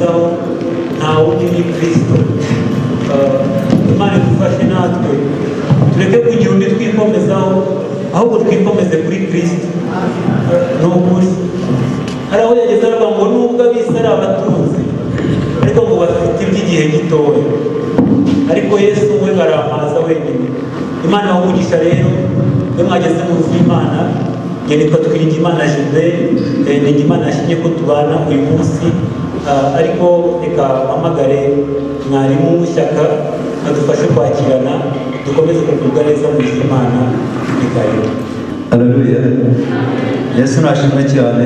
twikomeza nta wundi ni Kristo. Imana idufashe natwe tureke kugira undi twikomezaho, ahubwo twikomeze kuri Kristo. Ni ukuri hari aho yageze aravuga ngo nubwo ab'isi ari abatunzi ariko ngo bafite iby'igihe gitoya, ariko Yesu we baramaza wenyine. Imana wumugisha rero iyo mwageze mu nzu y'Imana. Njye nitwa Twiringiyimana Gilbert, ni Imana yashimye ko tubana uyu munsi, ariko reka mpamagare mwarimu Shyaka adufashe kwakirana, dukomeze kugubwa neza mu nzu y'Imana. Haleluya. Yesu nashimwe cyane.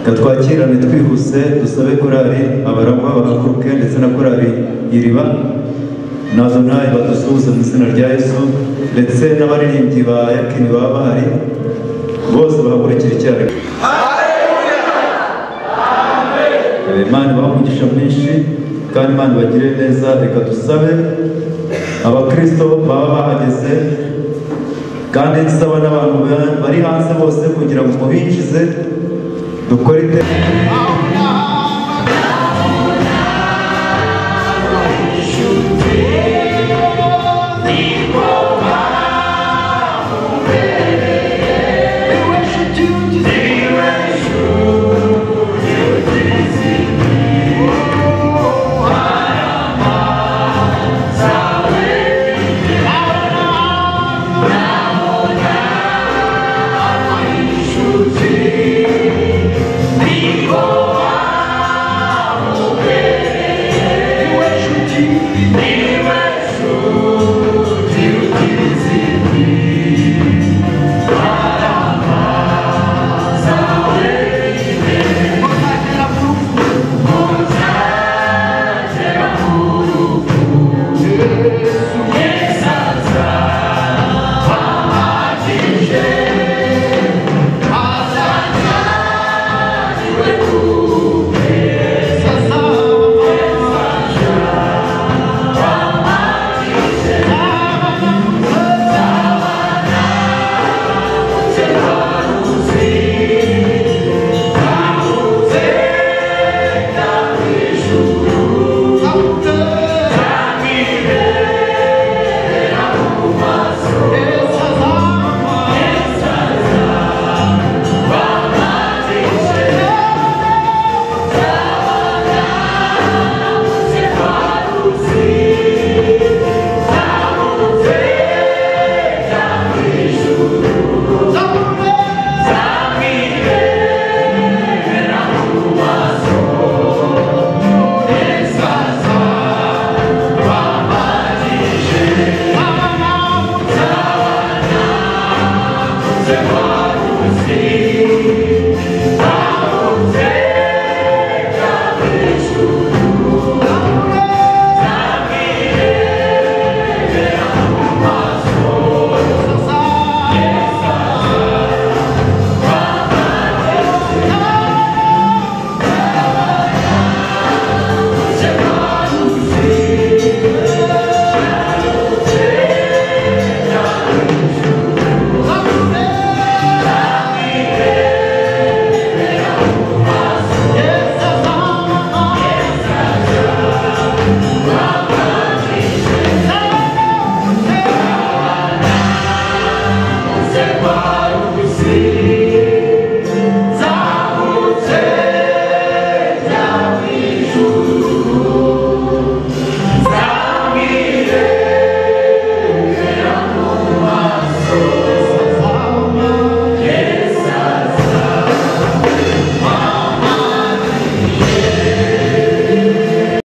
Katwakirane twihuse, dusabe korali abarangwa bahaguruke ndetse na korali Iriba nazo nayo badusuhuze mu izina rya Yesu, ndetse n'abaririmbyi ba Yakini baba bahari bose bahagurukira icyarimwe. Haleluya. Amen. Imana ibahe mwinshi kandi Imana ibagire neza. Reka dusabe abakristo baba bahageze kandi nsaba n'abantu bari hanze bose kugira ngo mubinjize dukore